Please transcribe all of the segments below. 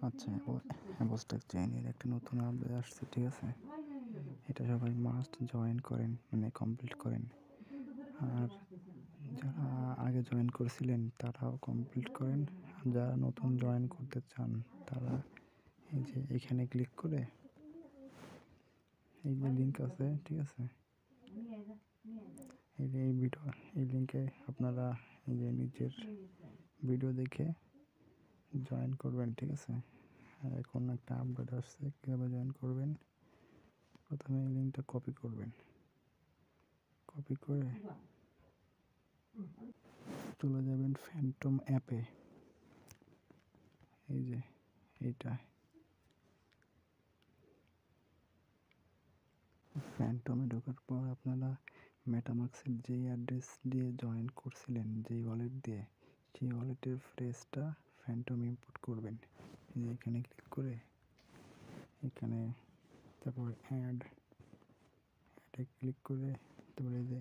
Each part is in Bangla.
আচ্ছা, অ্যাপোস্টেক চেইনের একটা নতুন আপডেট আসছে, ঠিক আছে? এটা সবাই মাস্ট জয়েন করেন, মানে কমপ্লিট করেন। আর যারা আগে জয়েন করেছিলেন তারাও কমপ্লিট করেন। আর যারা নতুন জয়েন করতে চান তারা এই যে এখানে ক্লিক করে এই যে লিঙ্ক আছে, ঠিক আছে? এই যে এই লিঙ্কে আপনারা এই যে নিচের ভিডিও দেখে জয়েন করবেন, ঠিক আছে? আর এখন একটা আপডেট আসছে কীভাবে জয়েন করবেন। প্রথমে এই লিঙ্কটা কপি করবেন, কপি করে চলে যাবেন ফ্যান্টম অ্যাপে। এই যে এইটা ফ্যান্টমে ঢোকার পর আপনারা মেটামাস্কের যেই অ্যাড্রেস দিয়ে জয়েন করছিলেন, যেই ওয়ালেট দিয়ে, সেই ওয়ালেটের ফ্রেজটা ফ্যান্টম ইম্পোর্ট করবেন। এই যে এখানে ক্লিক করে এখানে তারপর অ্যাডে ক্লিক করে তারপরে এই যে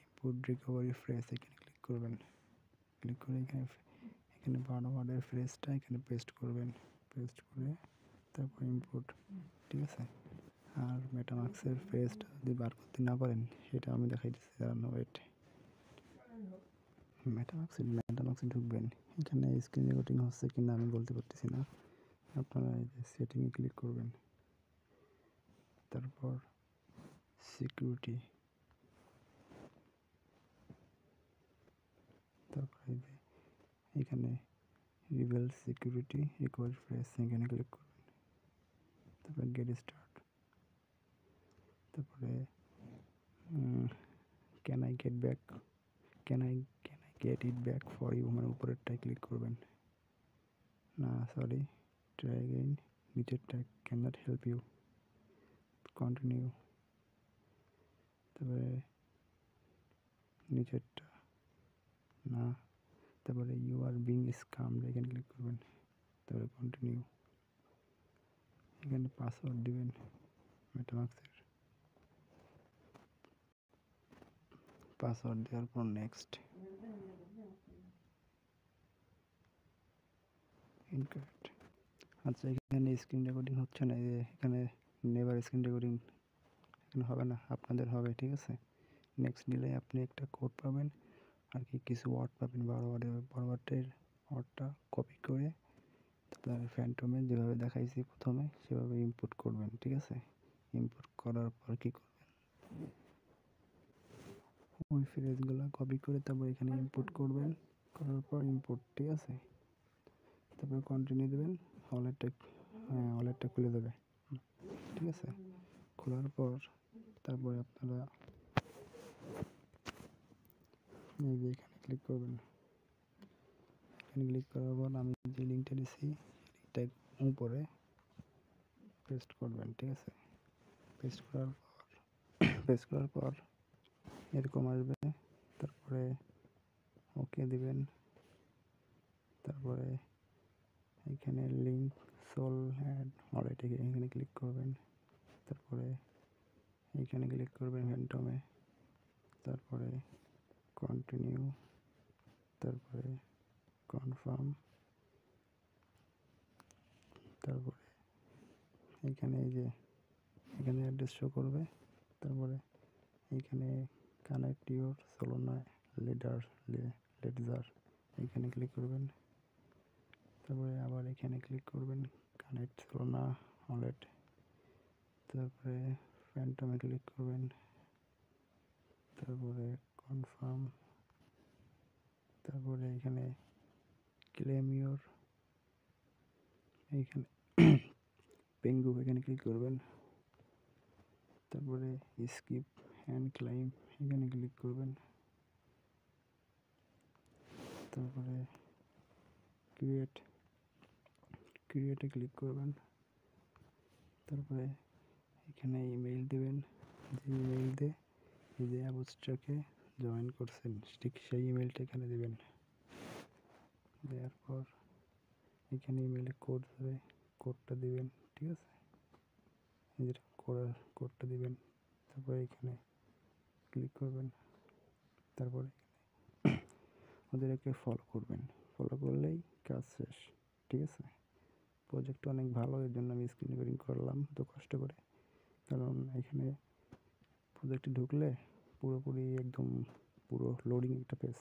ইম্পোর্ট রিকভারি ফ্রেজ এখানে ক্লিক করবেন। ক্লিক করে এখানে 12 ওয়ার্ডের ফ্রেজটা এখানে পেস্ট করবেন, পেস্ট করে তারপর ইম্পোর্ট, ঠিক আছে? আর মেটামাস্কের ফ্রেজটা যদি বার করতে না পারেন সেটা আমি দেখাই দিচ্ছি, দাঁড়ান ওয়েট। মেটামাস্কে ঢুকবেন, এখানে স্ক্রিন রেকর্ডিং হচ্ছে কিনা আমি বলতে পারতেছি না। আপনারা এই যে সেটিংয়ে ক্লিক করবেন, তারপর সিকিউরিটি, তারপর এই যে এখানে রিভেল সিকিউরিটি রিকভারি ফ্রেজ এখানে ক্লিক করবেন, তারপরে গেট স্টার্ট, তারপরে can I get back, can I get it back for you, মানে উপরেরটায় ক্লিক করবেন। না সরি, ট্রাই অ্যাগেইন, নিচেরটা can not help you, continue, তারপরে নিচেরটা না, তারপরে ইউ আর বিং স্ক্যামড এখানে ক্লিক করবেন, তারপরে কন্টিনিউ। এখানে পাসওয়ার্ড দিবেন মেটামাস্কের, পাসওয়ার্ড দেওয়ার পর নেক্সট, ইনকারেক্ট। আচ্ছা, এখানে স্ক্রিন রেকর্ডিং হচ্ছে না, এখানে নেভার স্ক্রিন রেকর্ডিং এখানে হবে না, আপনাদের হবে, ঠিক আছে? নেক্সট দিলে আপনি একটা কোড পাবেন, আর কি কিছু ওয়ার্ড পাবেন, 12 ওয়ার্ডের ওয়ার্ডটা কপি করে তারপরে ফ্যান্টমে যেভাবে দেখাইছি প্রথমে সেভাবে ইম্পোর্ট করবেন, ঠিক আছে? ইম্পোর্ট করার পর কী করবেন, ওই ফ্রেজগুলো কপি করে তারপর এখানে ইম্পোর্ট করবেন, করার পর ইম্পোর্ট, ঠিক আছে? তারপর কন্টিনিউ দেবেন, ওয়ালেটটা খুলে দেবে, ঠিক আছে? খোলার পর তারপরে আপনারা এই যে এখানে ক্লিক করবেন, এখানে ক্লিক করার পর আমি যে লিঙ্কটা দিচ্ছি সেই লিঙ্কটা উপরে পেস্ট করবেন, ঠিক আছে? পেস্ট করার পর এরকম আসবে, তারপরে ওকে দিবেন, তারপরে এখানে লিঙ্ক সোল অ্যাড ওয়ালেট এখানে ক্লিক করবেন, তারপরে এইখানে ক্লিক করবেন ফ্যান্টমে, তারপরে কন্টিনিউ, তারপরে কনফার্ম, তারপরে এইখানে এই যে এখানে অ্যাড্রেস শো করবে, তারপরে এইখানে কানেক্ট ইউর সোলোনা লেডজার এইখানে ক্লিক করবেন, তারপরে আবার এখানে ক্লিক করবেন কানেক্ট সোলোনা ওয়ালেট, তারপরে ফ্যান্টমে ক্লিক করবেন, তারপরে কনফার্ম, তারপরে এখানে ক্লেম ইউর, এইখানে পেঙ্গু এখানে ক্লিক করবেন, তারপরে স্কিপ অ্যান্ড ক্লাইম এখানে ক্লিক করবেন, তারপরে ক্রিয়েটে ক্লিক করবেন, তারপরে এখানে ইমেইল দেবেন, যে ইমেইল দিয়ে এই যে অ্যাপোস্ট্রাকে জয়েন করছেন ঠিক সেই ইমেইলটা এখানে দেবেন। দেওয়ার পর এখানে ইমেইলে কোড হবে, কোডটা দিবেন, ঠিক আছে? এই যে কোডটা দিবেন, তারপরে এখানে ক্লিক করবেন, তারপরে ওদেরকে ফলো করবেন, ফলো করলেই কাজ শেষ, ঠিক আছে? প্রজেক্টটা অনেক ভালো, এর জন্য আমি স্ক্রিন রেকর্ডিং করলাম এত কষ্ট করে। কারণ এখানে প্রজেক্টে ঢুকলে পুরোপুরি একদম পুরো লোডিং একটা পেজ,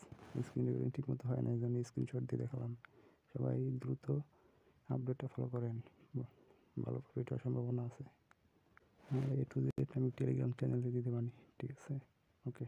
স্ক্রিন রেকর্ডিং ঠিক মতো হয় না, এই জন্য স্ক্রিনশট দিয়ে দেখালাম। সবাই দ্রুত আপডেটটা ফলো করেন, ভালো প্রফিট হওয়ার সম্ভাবনা আছে। এ টু জেড আমি টেলিগ্রাম চ্যানেলে দিতে পারি। ঠিক আছে, ওকে।